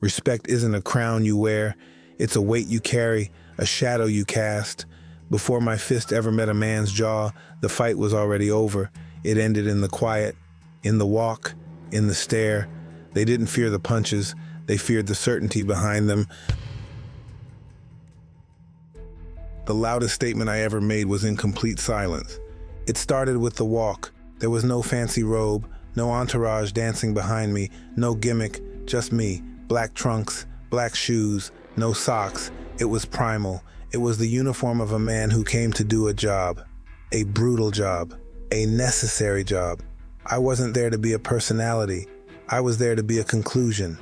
Respect isn't a crown you wear, it's a weight you carry, a shadow you cast. Before my fist ever met a man's jaw, the fight was already over. It ended in the quiet, in the walk, in the stare. They didn't fear the punches, they feared the certainty behind them. The loudest statement I ever made was in complete silence. It started with the walk. There was no fancy robe, no entourage dancing behind me, no gimmick, just me. Black trunks, black shoes, no socks. It was primal. It was the uniform of a man who came to do a job. A brutal job. A necessary job. I wasn't there to be a personality. I was there to be a conclusion.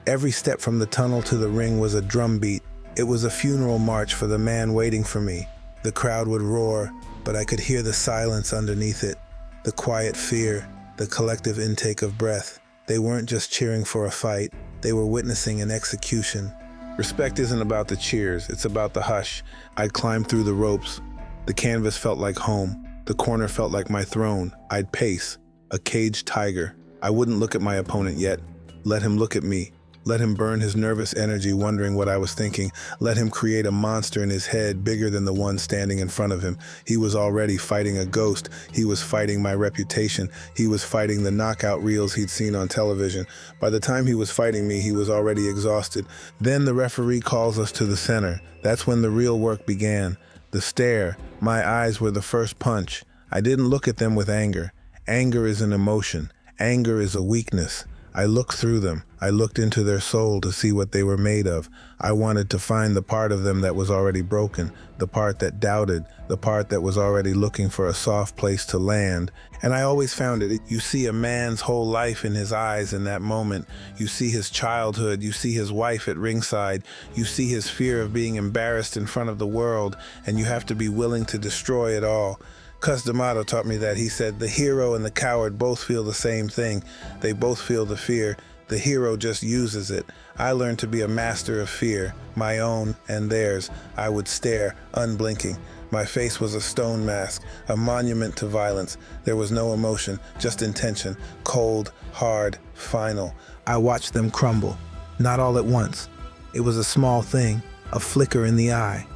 Every step from the tunnel to the ring was a drumbeat. It was a funeral march for the man waiting for me. The crowd would roar, but I could hear the silence underneath it. The quiet fear, the collective intake of breath. They weren't just cheering for a fight. They were witnessing an execution. Respect isn't about the cheers, it's about the hush. I'd climb through the ropes. The canvas felt like home. The corner felt like my throne. I'd pace, a caged tiger. I wouldn't look at my opponent yet. Let him look at me. Let him burn his nervous energy wondering what I was thinking. Let him create a monster in his head bigger than the one standing in front of him. He was already fighting a ghost. He was fighting my reputation. He was fighting the knockout reels he'd seen on television. By the time he was fighting me, he was already exhausted. Then the referee calls us to the center. That's when the real work began. The stare. My eyes were the first punch. I didn't look at them with anger. Anger is an emotion. Anger is a weakness. I looked through them. I looked into their soul to see what they were made of. I wanted to find the part of them that was already broken, the part that doubted, the part that was already looking for a soft place to land. And I always found it. You see a man's whole life in his eyes in that moment. You see his childhood. You see his wife at ringside. You see his fear of being embarrassed in front of the world, and you have to be willing to destroy it all. Cus D'Amato taught me that. He said, the hero and the coward both feel the same thing. They both feel the fear. The hero just uses it. I learned to be a master of fear, my own and theirs. I would stare, unblinking. My face was a stone mask, a monument to violence. There was no emotion, just intention, cold, hard, final. I watched them crumble, not all at once. It was a small thing, a flicker in the eye.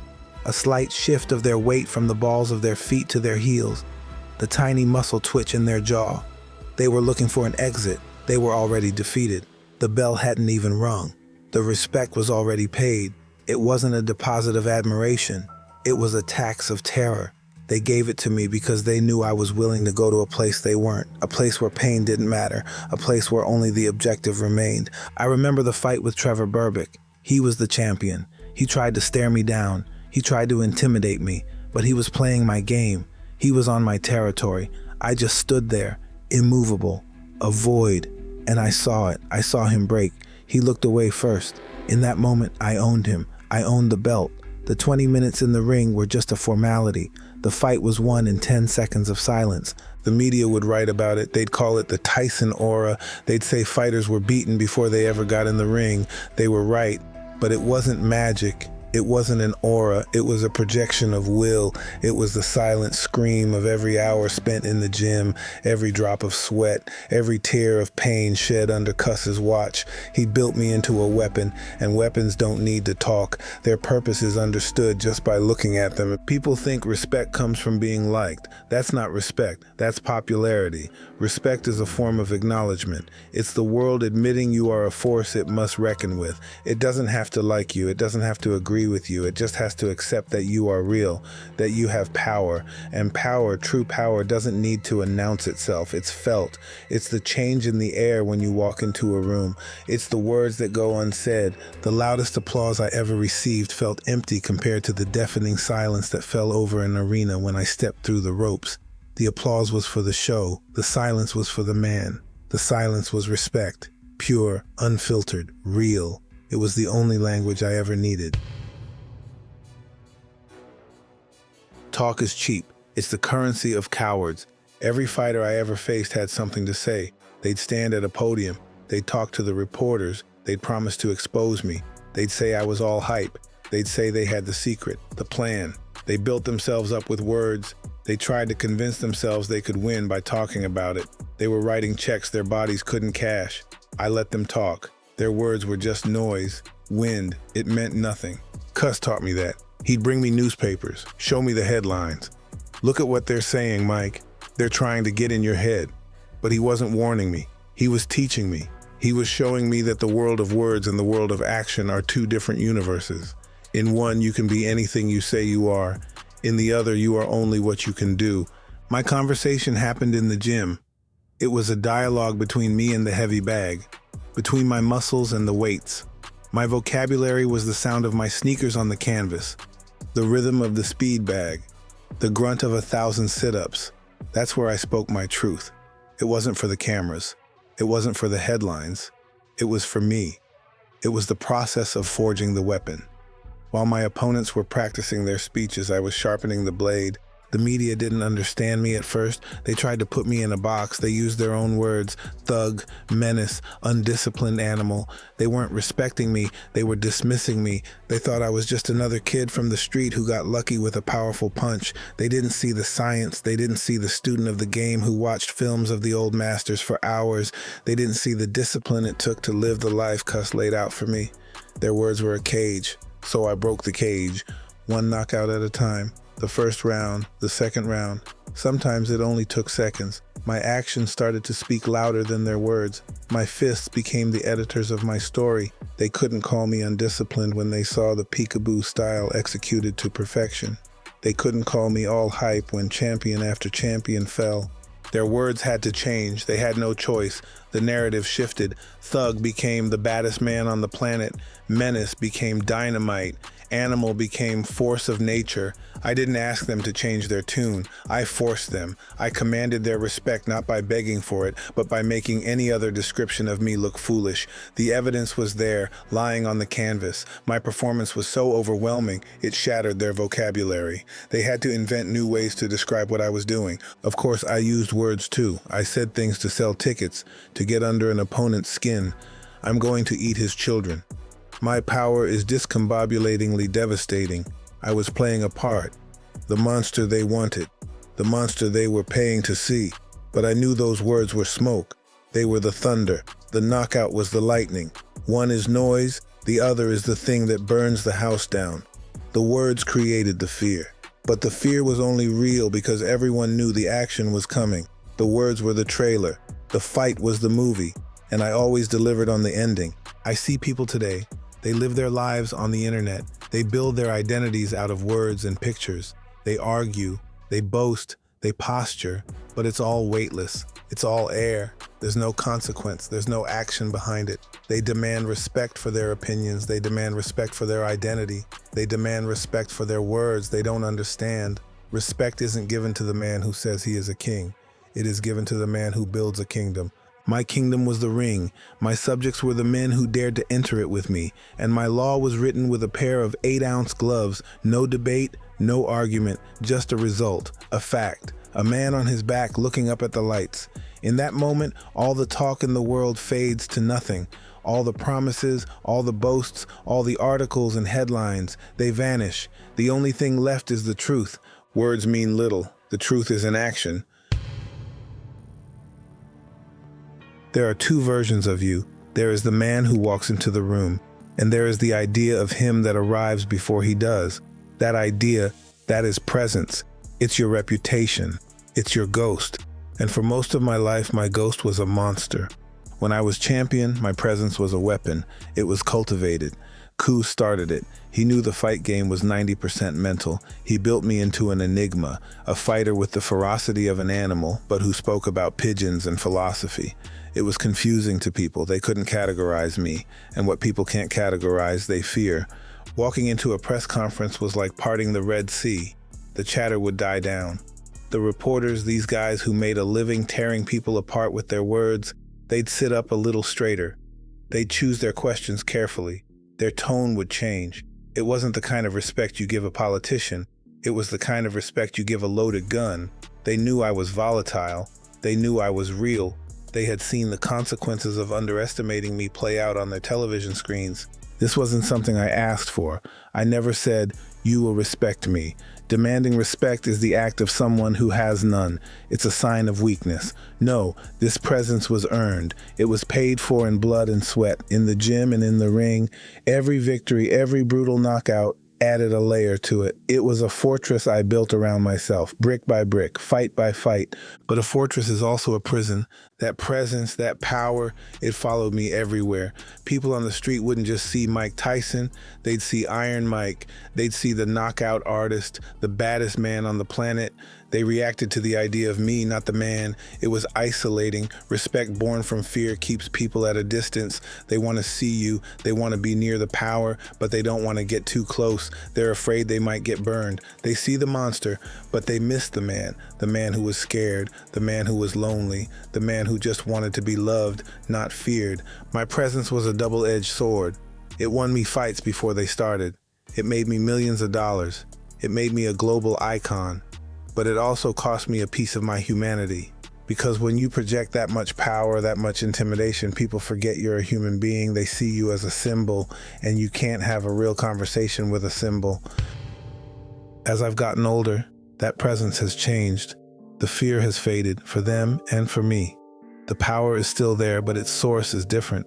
A slight shift of their weight from the balls of their feet to their heels, the tiny muscle twitch in their jaw. They were looking for an exit. They were already defeated. The bell hadn't even rung. The respect was already paid. It wasn't a deposit of admiration. It was a tax of terror. They gave it to me because they knew I was willing to go to a place they weren't, a place where pain didn't matter, a place where only the objective remained. I remember the fight with Trevor Berbick. He was the champion. He tried to stare me down. He tried to intimidate me, but he was playing my game. He was on my territory. I just stood there, immovable, a void, and I saw it. I saw him break. He looked away first. In that moment, I owned him. I owned the belt. The 20 minutes in the ring were just a formality. The fight was won in 10 seconds of silence. The media would write about it. They'd call it the Tyson aura. They'd say fighters were beaten before they ever got in the ring. They were right, but it wasn't magic. It wasn't an aura, it was a projection of will. It was the silent scream of every hour spent in the gym, every drop of sweat, every tear of pain shed under Cus's watch. He built me into a weapon, and weapons don't need to talk. Their purpose is understood just by looking at them. People think respect comes from being liked. That's not respect, that's popularity. Respect is a form of acknowledgement. It's the world admitting you are a force it must reckon with. It doesn't have to like you, it doesn't have to agree with you. It just has to accept that you are real, that you have power. And power, true power, doesn't need to announce itself. It's felt. It's the change in the air when you walk into a room. It's the words that go unsaid. The loudest applause I ever received felt empty compared to the deafening silence that fell over an arena when I stepped through the ropes. The applause was for the show. The silence was for the man. The silence was respect. Pure, unfiltered, real. It was the only language I ever needed. Talk is cheap. It's the currency of cowards. Every fighter I ever faced had something to say. They'd stand at a podium. They'd talk to the reporters. They'd promise to expose me. They'd say I was all hype. They'd say they had the secret, the plan. They built themselves up with words. They tried to convince themselves they could win by talking about it. They were writing checks their bodies couldn't cash. I let them talk. Their words were just noise, wind. It meant nothing. Cuss taught me that. He'd bring me newspapers, show me the headlines. Look at what they're saying, Mike. They're trying to get in your head. But he wasn't warning me. He was teaching me. He was showing me that the world of words and the world of action are two different universes. In one, you can be anything you say you are. In the other, you are only what you can do. My conversation happened in the gym. It was a dialogue between me and the heavy bag, between my muscles and the weights. My vocabulary was the sound of my sneakers on the canvas, the rhythm of the speed bag, the grunt of 1,000 sit-ups. That's where I spoke my truth. It wasn't for the cameras. It wasn't for the headlines. It was for me. It was the process of forging the weapon. While my opponents were practicing their speeches, I was sharpening the blade. The media didn't understand me at first. They tried to put me in a box. They used their own words: thug, menace, undisciplined animal. They weren't respecting me. They were dismissing me. They thought I was just another kid from the street who got lucky with a powerful punch. They didn't see the science. They didn't see the student of the game who watched films of the old masters for hours. They didn't see the discipline it took to live the life Cuss laid out for me. Their words were a cage, so I broke the cage, one knockout at a time. The first round, the second round. Sometimes it only took seconds. My actions started to speak louder than their words. My fists became the editors of my story. They couldn't call me undisciplined when they saw the peekaboo style executed to perfection. They couldn't call me all hype when champion after champion fell. Their words had to change. They had no choice. The narrative shifted. Thug became the baddest man on the planet. Menace became dynamite. Animal became force of nature. I didn't ask them to change their tune. I forced them. I commanded their respect not by begging for it, but by making any other description of me look foolish. The evidence was there, lying on the canvas. My performance was so overwhelming, it shattered their vocabulary. They had to invent new ways to describe what I was doing. Of course, I used words too. I said things to sell tickets, to get under an opponent's skin. I'm going to eat his children. My power is discombobulatingly devastating. I was playing a part, the monster they wanted, the monster they were paying to see. But I knew those words were smoke. They were the thunder. The knockout was the lightning. One is noise, the other is the thing that burns the house down. The words created the fear. But the fear was only real because everyone knew the action was coming. The words were the trailer. The fight was the movie. And I always delivered on the ending. I see people today. They live their lives on the internet. They build their identities out of words and pictures. They argue, they boast, they posture, but it's all weightless. It's all air. There's no consequence. There's no action behind it. They demand respect for their opinions. They demand respect for their identity. They demand respect for their words they don't understand. Respect isn't given to the man who says he is a king. It is given to the man who builds a kingdom. My kingdom was the ring. My subjects were the men who dared to enter it with me. And my law was written with a pair of 8-ounce gloves. No debate, no argument, just a result, a fact. A man on his back looking up at the lights. In that moment, all the talk in the world fades to nothing. All the promises, all the boasts, all the articles and headlines, they vanish. The only thing left is the truth. Words mean little. The truth is in action. There are two versions of you. There is the man who walks into the room, and there is the idea of him that arrives before he does. That idea, that is presence. It's your reputation. It's your ghost. And for most of my life, my ghost was a monster. When I was champion, my presence was a weapon. It was cultivated. Ku started it. He knew the fight game was 90% mental. He built me into an enigma, a fighter with the ferocity of an animal, but who spoke about pigeons and philosophy. It was confusing to people. They couldn't categorize me, and what people can't categorize, they fear. Walking into a press conference was like parting the Red Sea. The chatter would die down. The reporters, these guys who made a living tearing people apart with their words, they'd sit up a little straighter. They'd choose their questions carefully. Their tone would change. It wasn't the kind of respect you give a politician. It was the kind of respect you give a loaded gun. They knew I was volatile. They knew I was real. They had seen the consequences of underestimating me play out on their television screens. This wasn't something I asked for. I never said, "You will respect me." Demanding respect is the act of someone who has none. It's a sign of weakness. No, this presence was earned. It was paid for in blood and sweat, in the gym and in the ring. Every victory, every brutal knockout added a layer to it. It was a fortress I built around myself, brick by brick, fight by fight. But a fortress is also a prison. That presence, that power, it followed me everywhere. People on the street wouldn't just see Mike Tyson, they'd see Iron Mike, they'd see the knockout artist, the baddest man on the planet. They reacted to the idea of me, not the man. It was isolating. Respect born from fear keeps people at a distance. They want to see you. They want to be near the power, but they don't want to get too close. They're afraid they might get burned. They see the monster, but they miss the man who was scared, the man who was lonely, the man who just wanted to be loved, not feared. My presence was a double-edged sword. It won me fights before they started. It made me millions of dollars. It made me a global icon. But it also cost me a piece of my humanity. Because when you project that much power, that much intimidation, people forget you're a human being. They see you as a symbol, and you can't have a real conversation with a symbol. As I've gotten older, that presence has changed. The fear has faded for them and for me. The power is still there, but its source is different.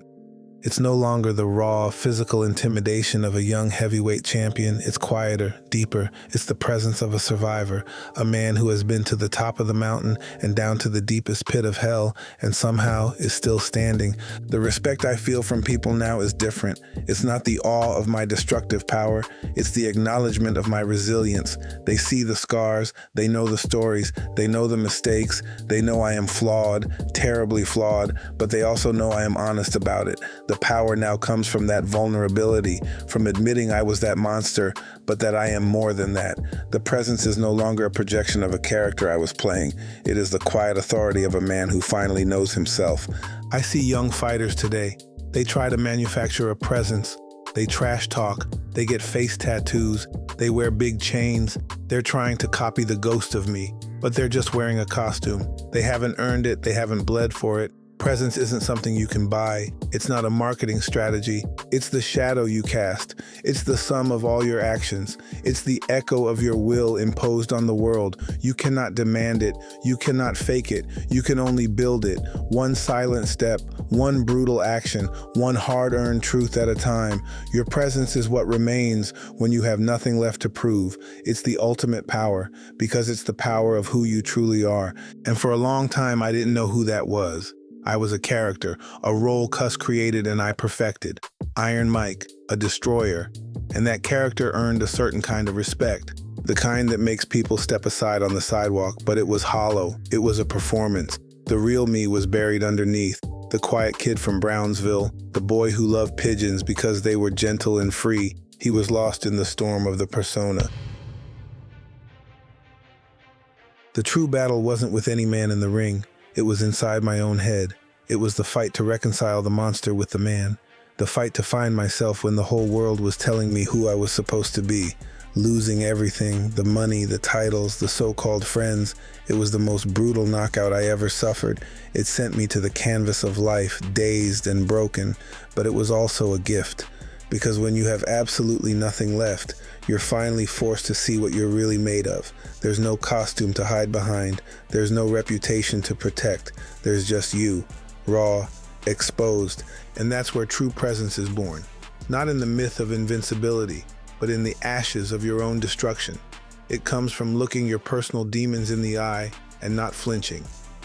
It's no longer the raw, physical intimidation of a young heavyweight champion. It's quieter, deeper. It's the presence of a survivor, a man who has been to the top of the mountain and down to the deepest pit of hell, and somehow is still standing. The respect I feel from people now is different. It's not the awe of my destructive power. It's the acknowledgement of my resilience. They see the scars. They know the stories. They know the mistakes. They know I am flawed, terribly flawed, but they also know I am honest about it. The power now comes from that vulnerability, from admitting I was that monster, but that I am more than that. The presence is no longer a projection of a character I was playing. It is the quiet authority of a man who finally knows himself. I see young fighters today. They try to manufacture a presence. They trash talk. They get face tattoos. They wear big chains. They're trying to copy the ghost of me, but they're just wearing a costume. They haven't earned it. They haven't bled for it. Presence isn't something you can buy. It's not a marketing strategy. It's the shadow you cast. It's the sum of all your actions. It's the echo of your will imposed on the world. You cannot demand it. You cannot fake it. You can only build it. One silent step, one brutal action, one hard-earned truth at a time. Your presence is what remains when you have nothing left to prove. It's the ultimate power, because it's the power of who you truly are. And for a long time, I didn't know who that was. I was a character, a role Cuss created and I perfected. Iron Mike, a destroyer. And that character earned a certain kind of respect. The kind that makes people step aside on the sidewalk, but it was hollow. It was a performance. The real me was buried underneath. The quiet kid from Brownsville, the boy who loved pigeons because they were gentle and free. He was lost in the storm of the persona. The true battle wasn't with any man in the ring. It was inside my own head. It was the fight to reconcile the monster with the man. The fight to find myself when the whole world was telling me who I was supposed to be. Losing everything, the money, the titles, the so-called friends. It was the most brutal knockout I ever suffered. It sent me to the canvas of life, dazed and broken. But it was also a gift. Because when you have absolutely nothing left, you're finally forced to see what you're really made of. There's no costume to hide behind. There's no reputation to protect. There's just you, raw, exposed. And that's where true presence is born. Not in the myth of invincibility, but in the ashes of your own destruction. It comes from looking your personal demons in the eye and not flinching.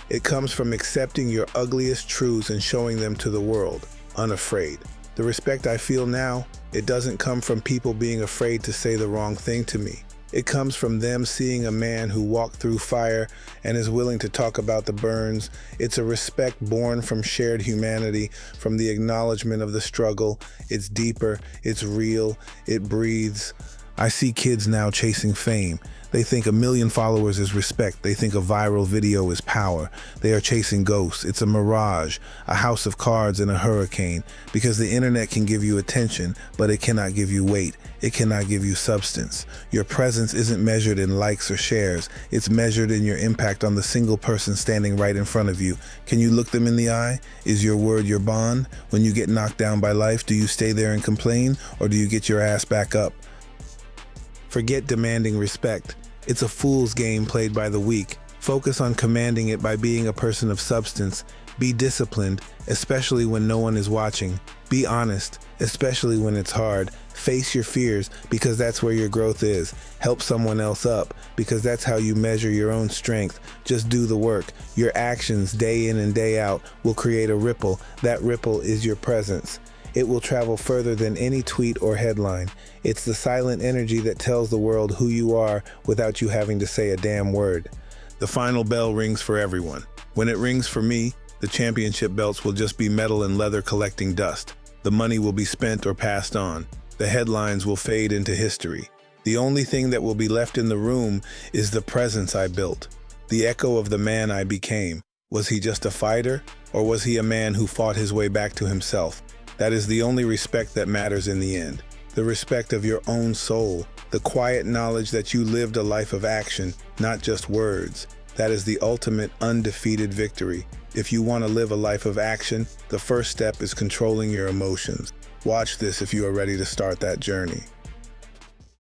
It comes from accepting your ugliest truths and showing them to the world, unafraid. The respect I feel now, it doesn't come from people being afraid to say the wrong thing to me. It comes from them seeing a man who walked through fire and is willing to talk about the burns. It's a respect born from shared humanity, from the acknowledgement of the struggle. It's deeper, it's real, it breathes. I see kids now chasing fame. They think 1 million followers is respect. They think a viral video is power. They are chasing ghosts. It's a mirage, a house of cards in a hurricane. Because the internet can give you attention, but it cannot give you weight. It cannot give you substance. Your presence isn't measured in likes or shares. It's measured in your impact on the single person standing right in front of you. Can you look them in the eye? Is your word your bond? When you get knocked down by life, do you stay there and complain, or do you get your ass back up? Forget demanding respect. It's a fool's game played by the weak. Focus on commanding it by being a person of substance. Be disciplined, especially when no one is watching. Be honest, especially when it's hard. Face your fears, because that's where your growth is. Help someone else up, because that's how you measure your own strength. Just do the work. Your actions, day in and day out, will create a ripple. That ripple is your presence. It will travel further than any tweet or headline. It's the silent energy that tells the world who you are without you having to say a damn word. The final bell rings for everyone. When it rings for me, the championship belts will just be metal and leather collecting dust. The money will be spent or passed on. The headlines will fade into history. The only thing that will be left in the room is the presence I built, the echo of the man I became. Was he just a fighter, or was he a man who fought his way back to himself? That is the only respect that matters in the end. The respect of your own soul, the quiet knowledge that you lived a life of action, not just words. That is the ultimate undefeated victory. If you want to live a life of action, the first step is controlling your emotions. Watch this if you are ready to start that journey.